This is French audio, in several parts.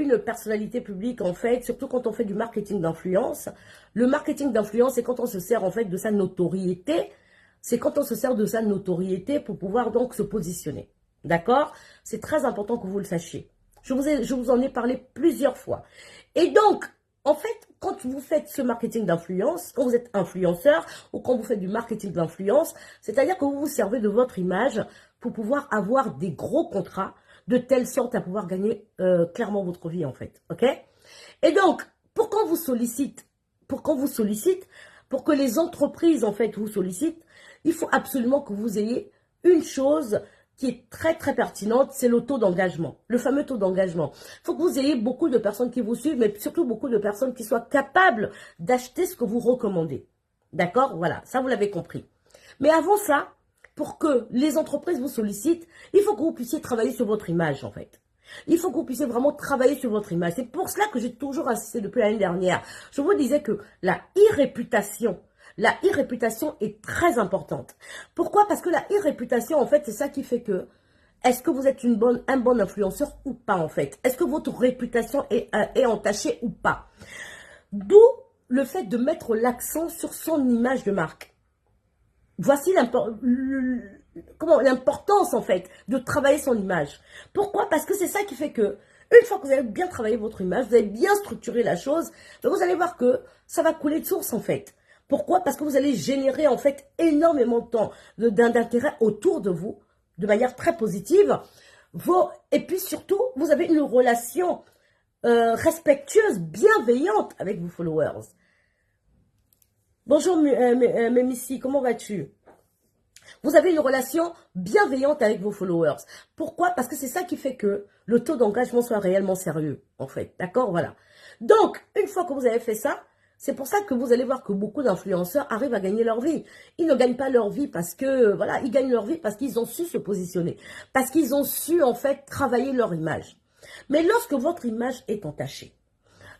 une personnalité publique, en fait, surtout quand on fait du marketing d'influence, le marketing d'influence, c'est quand on se sert, en fait, de sa notoriété. C'est quand on se sert de sa notoriété pour pouvoir donc se positionner. D'accord? C'est très important que vous le sachiez. Je vous en ai parlé plusieurs fois. Et donc, en fait, quand vous faites ce marketing d'influence, quand vous êtes influenceur ou quand vous faites du marketing d'influence, c'est-à-dire que vous vous servez de votre image pour pouvoir avoir des gros contrats de telle sorte à pouvoir gagner clairement votre vie, en fait. OK? Et donc, pour qu'on vous sollicite, pour que les entreprises, en fait, vous sollicitent, il faut absolument que vous ayez une chose qui est très très pertinente, c'est le taux d'engagement, le fameux taux d'engagement. Il faut que vous ayez beaucoup de personnes qui vous suivent, mais surtout beaucoup de personnes qui soient capables d'acheter ce que vous recommandez. D'accord? Voilà, ça vous l'avez compris. Mais avant ça, pour que les entreprises vous sollicitent, il faut que vous puissiez travailler sur votre image en fait. Il faut que vous puissiez vraiment travailler sur votre image. C'est pour cela que j'ai toujours insisté depuis l'année dernière. Je vous disais que la e-réputation est très importante. Pourquoi? Parce que la e-réputation, en fait, c'est ça qui fait que, est-ce que vous êtes un bon influenceur ou pas, en fait? Est-ce que votre réputation est entachée ou pas? D'où le fait de mettre l'accent sur son image de marque. Voici l'importance, en fait, de travailler son image. Pourquoi? Parce que c'est ça qui fait que, une fois que vous avez bien travaillé votre image, vous avez bien structuré la chose, vous allez voir que ça va couler de source, en fait. Pourquoi? Parce que vous allez générer, en fait, énormément de temps d'intérêt autour de vous, de manière très positive. Et puis, surtout, vous avez une relation respectueuse, bienveillante avec vos followers. Bonjour Mémissi, comment vas-tu? Vous avez une relation bienveillante avec vos followers. Pourquoi? Parce que c'est ça qui fait que le taux d'engagement soit réellement sérieux, en fait. D'accord? Voilà. Donc, une fois que vous avez fait ça, c'est pour ça que vous allez voir que beaucoup d'influenceurs arrivent à gagner leur vie. Ils ne gagnent pas leur vie parce que, voilà, ils gagnent leur vie parce qu'ils ont su se positionner. Parce qu'ils ont su, en fait, travailler leur image. Mais lorsque votre image est entachée,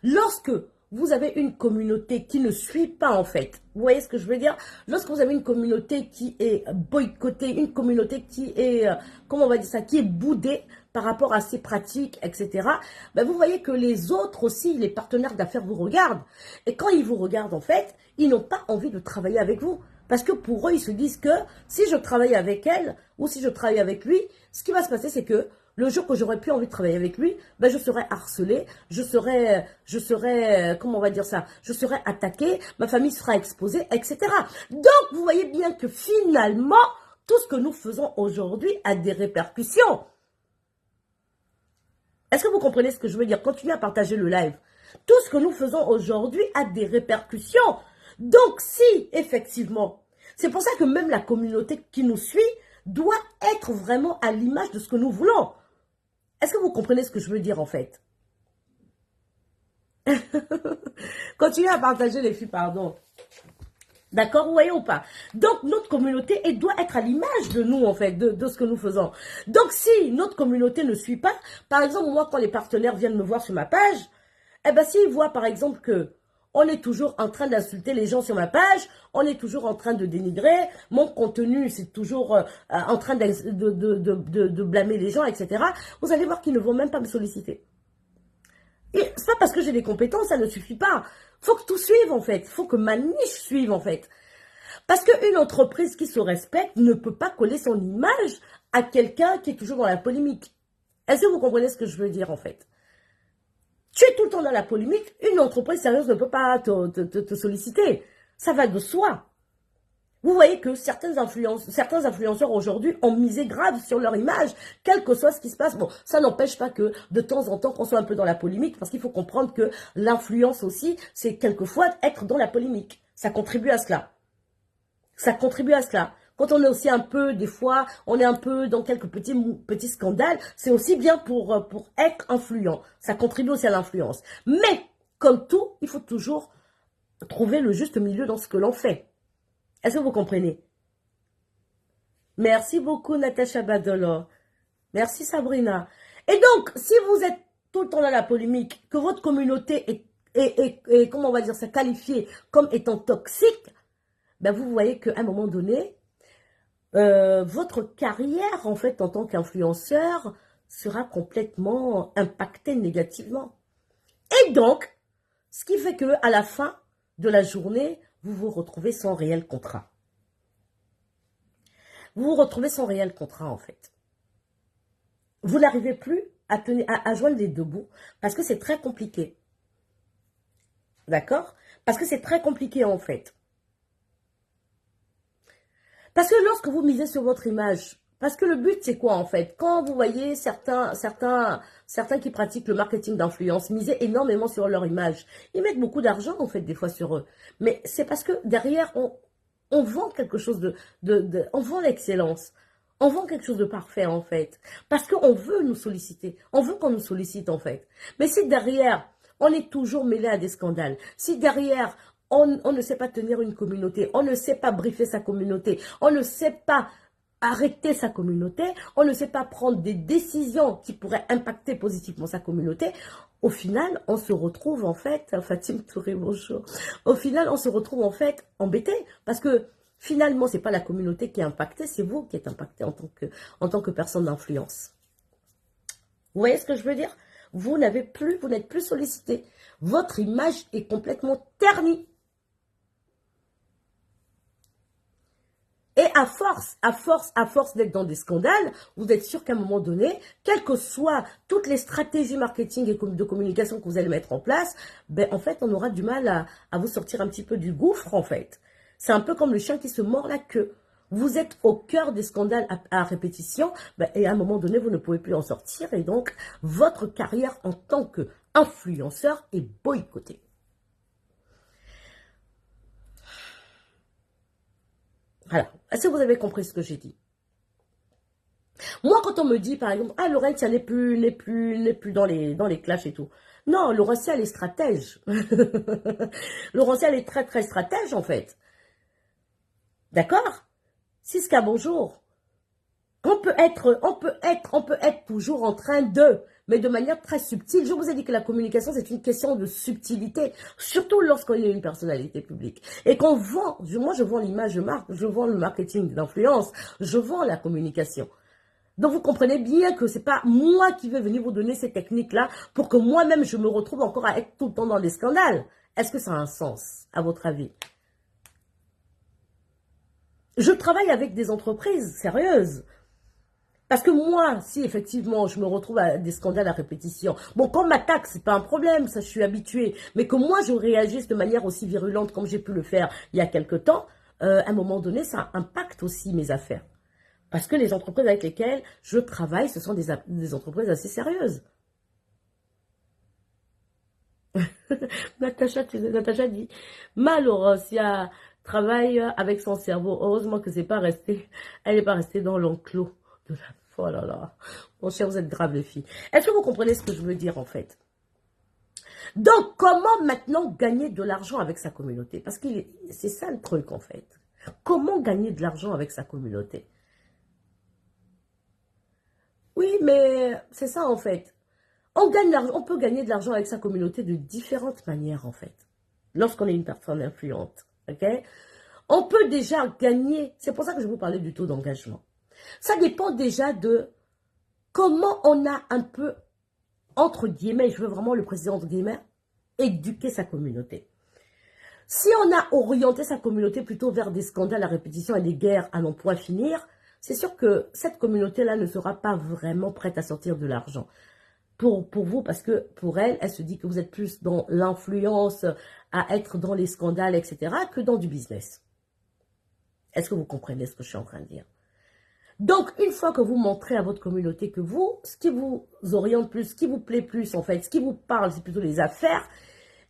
lorsque vous avez une communauté qui ne suit pas, en fait, vous voyez ce que je veux dire? Lorsque vous avez une communauté qui est boycottée, une communauté qui est, comment on va dire ça, qui est boudée par rapport à ses pratiques, etc., ben vous voyez que les autres aussi, les partenaires d'affaires vous regardent. Et quand ils vous regardent, en fait, ils n'ont pas envie de travailler avec vous. Parce que pour eux, ils se disent que si je travaille avec elle ou si je travaille avec lui, ce qui va se passer, c'est que le jour que j'aurais plus envie de travailler avec lui, ben je serais harcelée, je serais, comment on va dire ça, je serais attaquée, ma famille sera exposée, etc. Donc, vous voyez bien que finalement, tout ce que nous faisons aujourd'hui a des répercussions. Est-ce que vous comprenez ce que je veux dire? Continuez à partager le live. Tout ce que nous faisons aujourd'hui a des répercussions. Donc, si, effectivement, c'est pour ça que même la communauté qui nous suit doit être vraiment à l'image de ce que nous voulons. Est-ce que vous comprenez ce que je veux dire, en fait? Continuez à partager les filles, pardon. D'accord, vous voyez ou pas? Donc, notre communauté, elle doit être à l'image de nous, en fait, de ce que nous faisons. Donc, si notre communauté ne suit pas, par exemple, moi, quand les partenaires viennent me voir sur ma page, eh bien, s'ils voient, par exemple, que on est toujours en train d'insulter les gens sur ma page, on est toujours en train de dénigrer, mon contenu, c'est toujours en train de blâmer les gens, etc. Vous allez voir qu'ils ne vont même pas me solliciter. Et c'est pas parce que j'ai des compétences, ça ne suffit pas. Faut que tout suive, en fait. Faut que ma niche suive, en fait. Parce qu'une entreprise qui se respecte ne peut pas coller son image à quelqu'un qui est toujours dans la polémique. Est-ce que vous comprenez ce que je veux dire, en fait? Tu es tout le temps dans la polémique, une entreprise sérieuse ne peut pas te solliciter. Ça va de soi. Vous voyez que certains influenceurs aujourd'hui ont misé grave sur leur image, quel que soit ce qui se passe. Bon, ça n'empêche pas que de temps en temps qu'on soit un peu dans la polémique, parce qu'il faut comprendre que l'influence aussi, c'est quelquefois être dans la polémique. Ça contribue à cela. Ça contribue à cela. Quand on est aussi un peu, des fois, on est un peu dans quelques petits scandales, c'est aussi bien pour être influent. Ça contribue aussi à l'influence. Mais, comme tout, il faut toujours trouver le juste milieu dans ce que l'on fait. Est-ce que vous comprenez? Merci beaucoup, Natacha Badolo. Merci, Sabrina. Et donc, si vous êtes tout le temps dans la polémique, que votre communauté est comment on va dire ça, qualifiée comme étant toxique, ben vous voyez qu'à un moment donné, votre carrière, en fait, en tant qu'influenceur, sera complètement impacté négativement. Et donc, ce qui fait que à la fin de la journée, vous vous retrouvez sans réel contrat. Vous vous retrouvez sans réel contrat, en fait. Vous n'arrivez plus à joindre les deux bouts parce que c'est très compliqué. D'accord? Parce que c'est très compliqué, en fait. Parce que lorsque vous misez sur votre image, parce que le but, c'est quoi, en fait? Quand vous voyez certains qui pratiquent le marketing d'influence miser énormément sur leur image, ils mettent beaucoup d'argent, en fait, des fois sur eux. Mais c'est parce que derrière, on vend quelque chose on vend l'excellence. On vend quelque chose de parfait, en fait. Parce qu'on veut nous solliciter. On veut qu'on nous sollicite, en fait. Mais si derrière, on est toujours mêlé à des scandales, si derrière, on ne sait pas tenir une communauté, on ne sait pas briefer sa communauté, on ne sait pas arrêter sa communauté, on ne sait pas prendre des décisions qui pourraient impacter positivement sa communauté, au final, on se retrouve en fait, Fatim Touré, bonjour, au final, on se retrouve en fait embêté, parce que finalement, ce n'est pas la communauté qui est impactée, c'est vous qui êtes impacté en tant que personne d'influence. Vous voyez ce que je veux dire? Vous n'êtes plus sollicité. Votre image est complètement ternie. Et à force d'être dans des scandales, vous êtes sûr qu'à un moment donné, quelles que soient toutes les stratégies marketing et de communication que vous allez mettre en place, ben en fait, on aura du mal à vous sortir un petit peu du gouffre, en fait. C'est un peu comme le chien qui se mord la queue. Vous êtes au cœur des scandales à répétition, ben, et à un moment donné, vous ne pouvez plus en sortir, et donc, votre carrière en tant qu'influenceur est boycottée. Voilà. Est-ce que vous avez compris ce que j'ai dit? Moi, quand on me dit, par exemple, ah, Laurentia n'est plus dans les clashs et tout. Non, Laurentia, elle est stratège. Laurentia, elle est très, très stratège, en fait. D'accord? Siska, bonjour. On peut être toujours en train mais de manière très subtile. Je vous ai dit que la communication, c'est une question de subtilité, surtout lorsqu'on est une personnalité publique. Et qu'on vend, moi je vends l'image de marque, je vends le marketing d'influence, je vends la communication. Donc vous comprenez bien que c'est pas moi qui vais venir vous donner ces techniques-là pour que moi-même je me retrouve encore à être tout le temps dans des scandales. Est-ce que ça a un sens, à votre avis? Je travaille avec des entreprises sérieuses. Parce que moi, si effectivement je me retrouve à des scandales à répétition, bon, quand on m'attaque, c'est pas un problème, ça je suis habituée, mais que moi je réagisse de manière aussi virulente comme j'ai pu le faire il y a quelque temps, à un moment donné, ça impacte aussi mes affaires. Parce que les entreprises avec lesquelles je travaille, ce sont des entreprises assez sérieuses. Natacha dit, Laurentia travaille avec son cerveau. Heureusement que elle n'est pas restée dans l'enclos de la. Oh là là. Mon cher, vous êtes graves les filles. Est-ce que vous comprenez ce que je veux dire en fait? Donc, comment maintenant gagner de l'argent avec sa communauté? Parce que c'est ça le truc en fait. Comment gagner de l'argent avec sa communauté? Oui, mais c'est ça en fait. On peut gagner de l'argent avec sa communauté de différentes manières en fait. Lorsqu'on est une personne influente, ok? On peut déjà gagner, c'est pour ça que je vous parlais du taux d'engagement. Ça dépend déjà de comment on a un peu, entre guillemets, je veux vraiment le préciser entre guillemets, éduquer sa communauté. Si on a orienté sa communauté plutôt vers des scandales à répétition et des guerres à n'en point finir, c'est sûr que cette communauté-là ne sera pas vraiment prête à sortir de l'argent. Pour vous, parce que pour elle, elle se dit que vous êtes plus dans l'influence, à être dans les scandales, etc., que dans du business. Est-ce que vous comprenez ce que je suis en train de dire? Donc, une fois que vous montrez à votre communauté que vous, ce qui vous oriente plus, ce qui vous plaît plus, en fait, ce qui vous parle, c'est plutôt les affaires,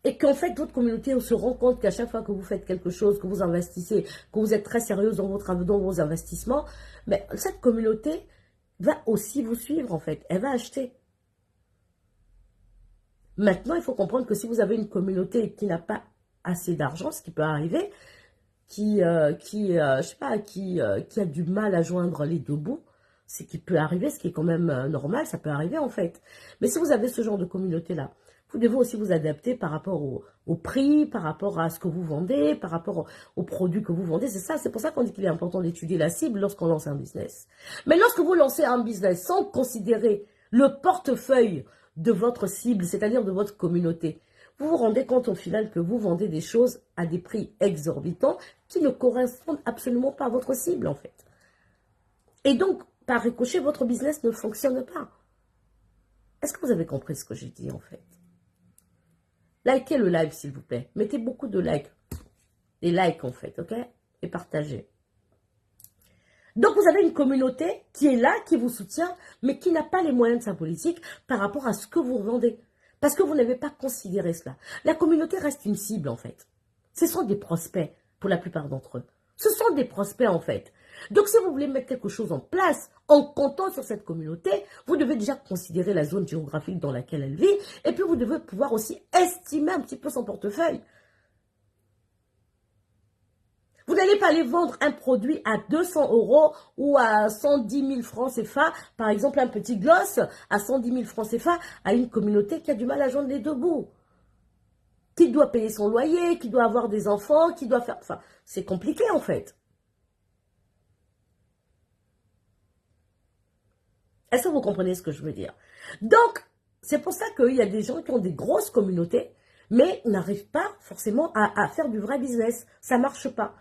et qu'en fait, votre communauté se rend compte qu'à chaque fois que vous faites quelque chose, que vous investissez, que vous êtes très sérieuse dans vos investissements, mais cette communauté va aussi vous suivre, en fait. Elle va acheter. Maintenant, il faut comprendre que si vous avez une communauté qui n'a pas assez d'argent, ce qui peut arriver, qui a du mal à joindre les deux bouts, ce qui peut arriver, ce qui est quand même normal, ça peut arriver en fait. Mais si vous avez ce genre de communauté-là, vous devez aussi vous adapter par rapport au prix, par rapport à ce que vous vendez, par rapport aux produits que vous vendez. C'est pour ça qu'on dit qu'il est important d'étudier la cible lorsqu'on lance un business. Mais lorsque vous lancez un business sans considérer le portefeuille de votre cible, c'est-à-dire de votre communauté. Vous vous rendez compte au final que vous vendez des choses à des prix exorbitants qui ne correspondent absolument pas à votre cible en fait. Et donc, par ricochet, votre business ne fonctionne pas. Est-ce que vous avez compris ce que j'ai dit en fait? Likez le live s'il vous plaît. Mettez beaucoup de likes. Des likes en fait, ok? Et partagez. Donc, vous avez une communauté qui est là, qui vous soutient, mais qui n'a pas les moyens de sa politique par rapport à ce que vous vendez. Parce que vous n'avez pas considéré cela. La communauté reste une cible, en fait. Ce sont des prospects, pour la plupart d'entre eux. Ce sont des prospects, en fait. Donc, si vous voulez mettre quelque chose en place, en comptant sur cette communauté, vous devez déjà considérer la zone géographique dans laquelle elle vit, et puis vous devez pouvoir aussi estimer un petit peu son portefeuille. Vous n'allez pas aller vendre un produit à 200 € ou à 110 000 francs CFA, par exemple un petit gloss à 110 000 francs CFA à une communauté qui a du mal à joindre les deux bouts. Qui doit payer son loyer, qui doit avoir des enfants, qui doit faire... Enfin, c'est compliqué en fait. Est-ce que vous comprenez ce que je veux dire? Donc, c'est pour ça qu'il y a des gens qui ont des grosses communautés, mais n'arrivent pas forcément à faire du vrai business. Ça ne marche pas.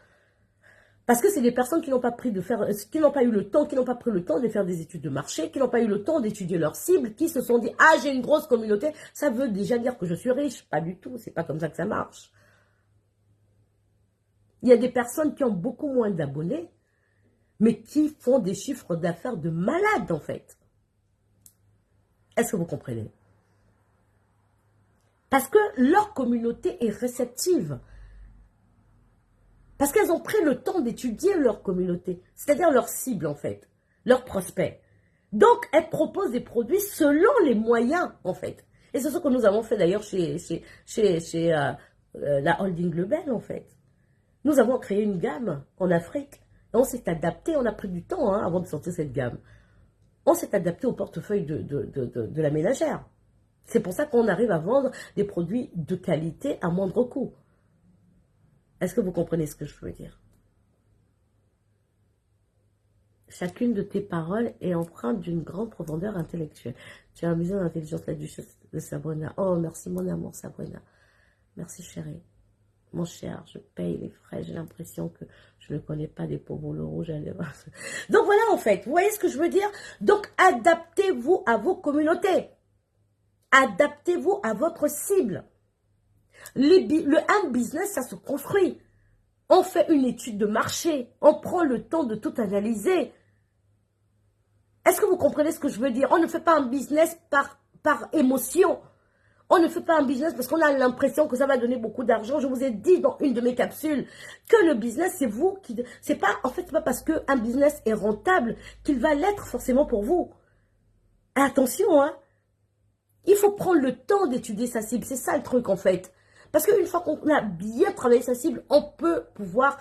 Parce que c'est des personnes qui n'ont pas pris qui n'ont pas eu le temps, qui n'ont pas pris le temps de faire des études de marché, qui n'ont pas eu le temps d'étudier leur cible, qui se sont dit « Ah, j'ai une grosse communauté, ça veut déjà dire que je suis riche. » Pas du tout, c'est pas comme ça que ça marche. Il y a des personnes qui ont beaucoup moins d'abonnés, mais qui font des chiffres d'affaires de malades en fait. Est-ce que vous comprenez? Parce que leur communauté est réceptive. Parce qu'elles ont pris le temps d'étudier leur communauté, c'est-à-dire leur cible en fait, leurs prospects. Donc, elles proposent des produits selon les moyens en fait. Et c'est ce que nous avons fait d'ailleurs chez la Holding Lebel en fait. Nous avons créé une gamme en Afrique. Et on s'est adapté, on a pris du temps avant de sortir cette gamme. On s'est adapté au portefeuille de la ménagère. C'est pour ça qu'on arrive à vendre des produits de qualité à moindre coût. Est-ce que vous comprenez ce que je veux dire? Chacune de tes paroles est empreinte d'une grande profondeur intellectuelle. Tu as amusé l'intelligence la duchesse de Sabrina. Oh, merci mon amour Sabrina. Merci chérie. Mon cher, je paye les frais. J'ai l'impression que je ne connais pas des pauvres rouges. Donc voilà en fait. Vous voyez ce que je veux dire? Donc adaptez-vous à vos communautés. Adaptez-vous à votre cible. Un business, ça se construit. On fait une étude de marché. On prend le temps de tout analyser. Est-ce que vous comprenez ce que je veux dire? On ne fait pas un business par émotion. On ne fait pas un business parce qu'on a l'impression que ça va donner beaucoup d'argent. Je vous ai dit dans une de mes capsules que le business, c'est vous qui... C'est pas, en fait, c'est pas parce qu'un business est rentable qu'il va l'être forcément pour vous. Attention, hein. Il faut prendre le temps d'étudier sa cible. C'est ça le truc, en fait. Parce qu'une fois qu'on a bien travaillé sa cible, on peut pouvoir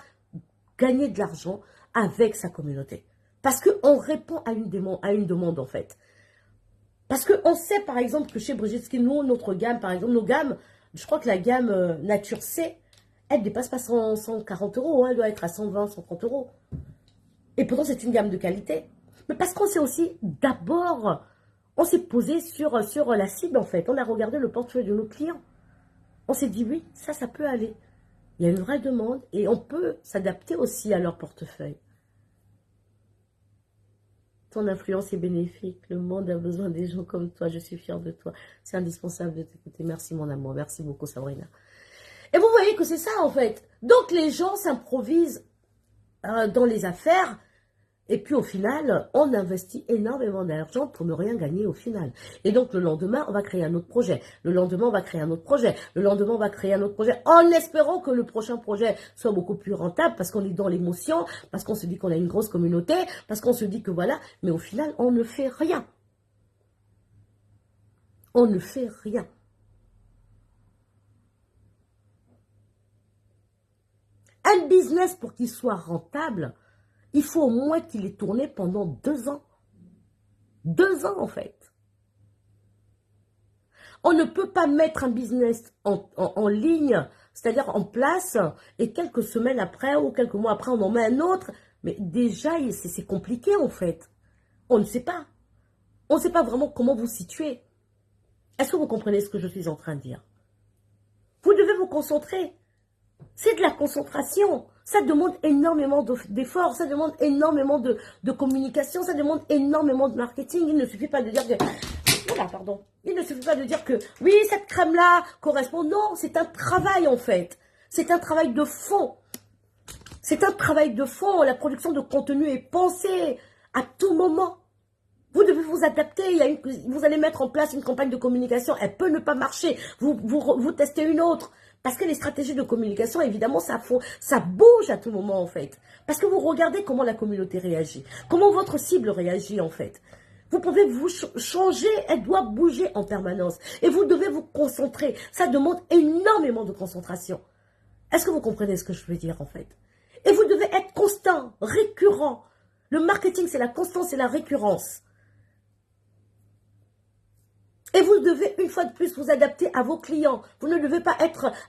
gagner de l'argent avec sa communauté. Parce qu'on répond à une demande, en fait. Parce qu'on sait, par exemple, que chez Brigitte Skin, nous, notre gamme, par exemple, nos gammes, je crois que la gamme Nature C, elle ne dépasse pas 140 €, hein, elle doit être à 120, 130 €. Et pourtant, c'est une gamme de qualité. Mais parce qu'on sait aussi, d'abord, on s'est posé sur la cible, en fait. On a regardé le portefeuille de nos clients. On s'est dit, oui, ça peut aller. Il y a une vraie demande et on peut s'adapter aussi à leur portefeuille. Ton influence est bénéfique. Le monde a besoin des gens comme toi. Je suis fière de toi. C'est indispensable de t'écouter. Merci, mon amour. Merci beaucoup, Sabrina. Et vous voyez que c'est ça, en fait. Donc, les gens s'improvisent dans les affaires. Et puis, au final, on investit énormément d'argent pour ne rien gagner au final. Et donc, le lendemain, on va créer un autre projet. Le lendemain, on va créer un autre projet. Le lendemain, on va créer un autre projet. En espérant que le prochain projet soit beaucoup plus rentable parce qu'on est dans l'émotion, parce qu'on se dit qu'on a une grosse communauté, parce qu'on se dit que voilà. Mais au final, on ne fait rien. On ne fait rien. Un business, pour qu'il soit rentable, il faut au moins qu'il ait tourné pendant 2 ans. 2 ans, en fait. On ne peut pas mettre un business en ligne, c'est-à-dire en place, et quelques semaines après ou quelques mois après, on en met un autre. Mais déjà, c'est compliqué, en fait. On ne sait pas. On ne sait pas vraiment comment vous situer. Est-ce que vous comprenez ce que je suis en train de dire? Vous devez vous concentrer. C'est de la concentration. Ça demande énormément d'efforts, ça demande énormément de communication, ça demande énormément de marketing. Il ne suffit pas de dire que... Voilà, pardon. Il ne suffit pas de dire que, oui, cette crème-là correspond. Non, c'est un travail en fait. C'est un travail de fond. C'est un travail de fond. La production de contenu est pensée à tout moment. Vous devez vous adapter. Vous allez mettre en place une campagne de communication. Elle peut ne pas marcher. Vous testez une autre. Parce que les stratégies de communication, évidemment, ça bouge à tout moment, en fait. Parce que vous regardez comment la communauté réagit. Comment votre cible réagit, en fait. Vous pouvez vous changer. Elle doit bouger en permanence. Et vous devez vous concentrer. Ça demande énormément de concentration. Est-ce que vous comprenez ce que je veux dire, en fait? Et vous devez être constant, récurrent. Le marketing, c'est la constance et la récurrence. Et vous devez, une fois de plus, vous adapter à vos clients. Vous ne devez pas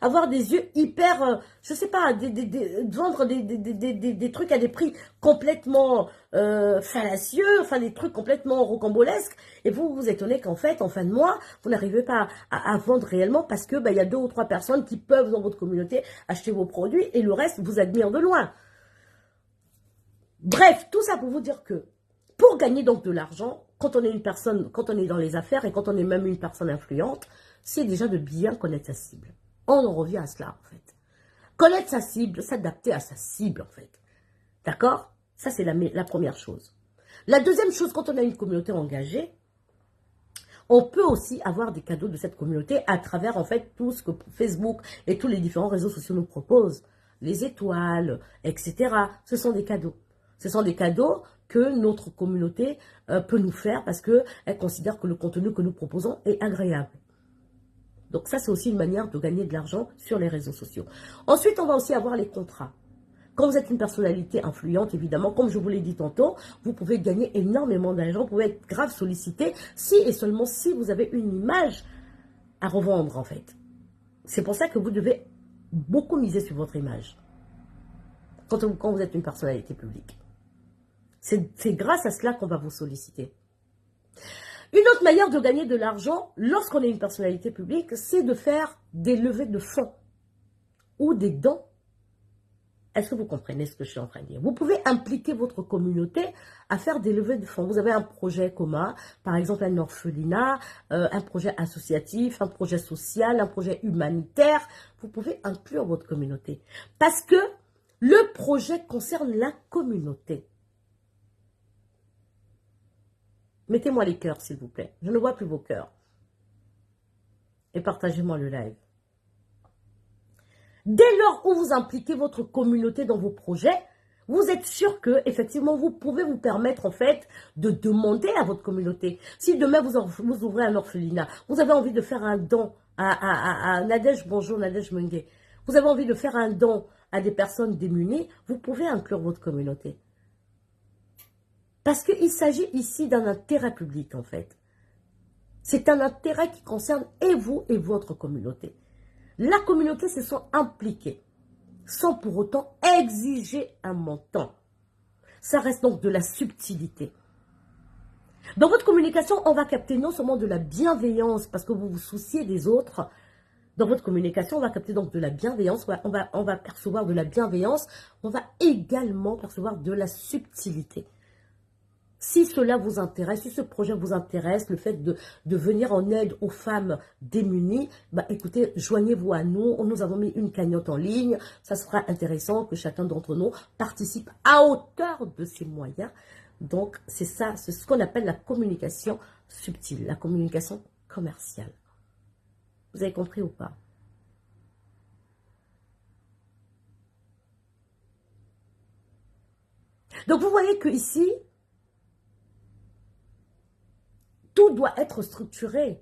avoir des yeux hyper, je sais pas, vendre des trucs à des prix complètement fallacieux, enfin des trucs complètement rocambolesques. Et vous vous étonnez qu'en fait, en fin de mois, vous n'arrivez pas à vendre réellement parce que il y a 2 ou 3 personnes qui peuvent dans votre communauté acheter vos produits et le reste vous admire de loin. Bref, tout ça pour vous dire que pour gagner donc de l'argent, quand on est une personne, quand on est dans les affaires et quand on est même une personne influente, c'est déjà de bien connaître sa cible. On en revient à cela, en fait. Connaître sa cible, s'adapter à sa cible, en fait. D'accord? Ça, c'est la première chose. La deuxième chose, quand on a une communauté engagée, on peut aussi avoir des cadeaux de cette communauté à travers, en fait, tout ce que Facebook et tous les différents réseaux sociaux nous proposent. Les étoiles, etc. Ce sont des cadeaux. Ce sont des cadeaux que notre communauté peut nous faire parce qu'elle considère que le contenu que nous proposons est agréable. Donc ça, c'est aussi une manière de gagner de l'argent sur les réseaux sociaux. Ensuite, on va aussi avoir les contrats. Quand vous êtes une personnalité influente, évidemment, comme je vous l'ai dit tantôt, vous pouvez gagner énormément d'argent, vous pouvez être grave sollicité si et seulement si vous avez une image à revendre, en fait. C'est pour ça que vous devez beaucoup miser sur votre image quand vous êtes une personnalité publique. C'est grâce à cela qu'on va vous solliciter. Une autre manière de gagner de l'argent lorsqu'on est une personnalité publique, c'est de faire des levées de fonds ou des dons. Est-ce que vous comprenez ce que je suis en train de dire? Vous pouvez impliquer votre communauté à faire des levées de fonds. Vous avez un projet commun, par exemple un orphelinat, un projet associatif, un projet social, un projet humanitaire. Vous pouvez inclure votre communauté parce que le projet concerne la communauté. Mettez-moi les cœurs, s'il vous plaît. Je ne vois plus vos cœurs. Et partagez-moi le live. Dès lors où vous impliquez votre communauté dans vos projets, vous êtes sûr que, effectivement, vous pouvez vous permettre, en fait, de demander à votre communauté. Si demain, vous ouvrez un orphelinat, vous avez envie de faire un don à Nadège, bonjour Nadège Mengue. Vous avez envie de faire un don à des personnes démunies, vous pouvez inclure votre communauté. Parce qu'il s'agit ici d'un intérêt public, en fait. C'est un intérêt qui concerne et vous et votre communauté. La communauté se sent impliquée, sans pour autant exiger un montant. Ça reste donc de la subtilité. Dans votre communication, on va capter non seulement de la bienveillance, parce que vous vous souciez des autres. Dans votre communication, on va capter donc de la bienveillance, on va percevoir de la bienveillance, on va également percevoir de la subtilité. Si cela vous intéresse, si ce projet vous intéresse, le fait de venir en aide aux femmes démunies, écoutez, joignez-vous à nous. Nous avons mis une cagnotte en ligne. Ça sera intéressant que chacun d'entre nous participe à hauteur de ses moyens. Donc, c'est ça, c'est ce qu'on appelle la communication subtile, la communication commerciale. Vous avez compris ou pas? Donc, vous voyez que ici, tout doit être structuré.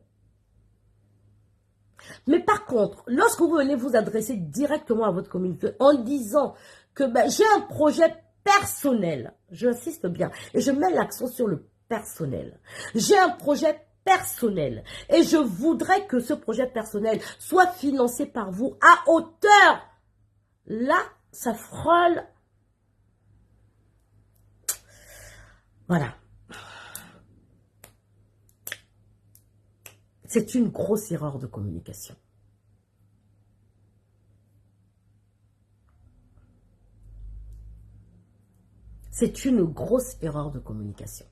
Mais par contre, lorsque vous venez vous adresser directement à votre communauté en disant que j'ai un projet personnel, j'insiste bien, et je mets l'accent sur le personnel. J'ai un projet personnel et je voudrais que ce projet personnel soit financé par vous à hauteur. Là, ça frôle. Voilà. C'est une grosse erreur de communication. C'est une grosse erreur de communication.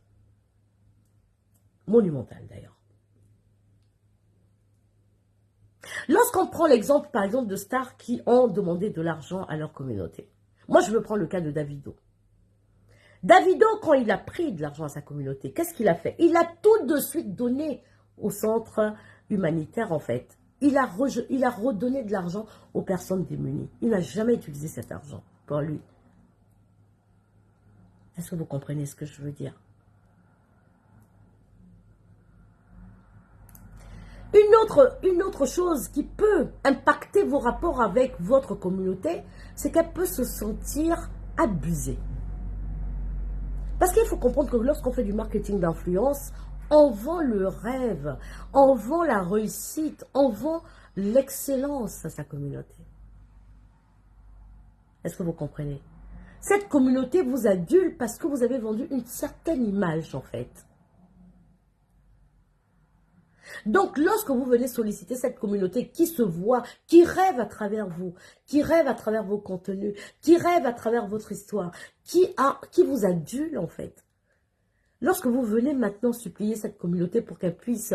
Monumentale d'ailleurs. Lorsqu'on prend l'exemple, par exemple, de stars qui ont demandé de l'argent à leur communauté. Moi, je veux prendre le cas de Davido. Davido, quand il a pris de l'argent à sa communauté, qu'est-ce qu'il a fait? Il a tout de suite donné au centre humanitaire, en fait. Il a redonné de l'argent aux personnes démunies. Il n'a jamais utilisé cet argent pour lui. Est-ce que vous comprenez ce que je veux dire? Une autre chose qui peut impacter vos rapports avec votre communauté, c'est qu'elle peut se sentir abusée. Parce qu'il faut comprendre que lorsqu'on fait du marketing d'influence, on vend le rêve, on vend la réussite, on vend l'excellence à sa communauté. Est-ce que vous comprenez? Cette communauté vous adule parce que vous avez vendu une certaine image en fait. Donc, lorsque vous venez solliciter cette communauté qui se voit, qui rêve à travers vous, qui rêve à travers vos contenus, qui rêve à travers votre histoire, qui vous adule en fait. Lorsque vous venez maintenant supplier cette communauté pour qu'elle puisse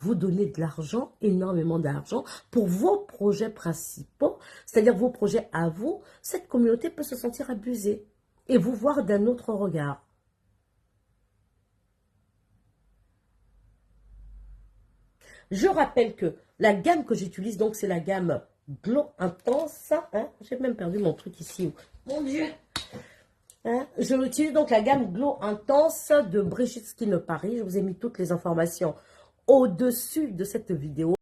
vous donner de l'argent, énormément d'argent, pour vos projets principaux, c'est-à-dire vos projets à vous, cette communauté peut se sentir abusée et vous voir d'un autre regard. Je rappelle que la gamme que j'utilise, donc c'est la gamme Glow Intense. Hein, j'ai même perdu mon truc ici. Mon Dieu! Hein, je utilise donc la gamme Glow Intense de Brigitte Skin Paris. Je vous ai mis toutes les informations au-dessus de cette vidéo.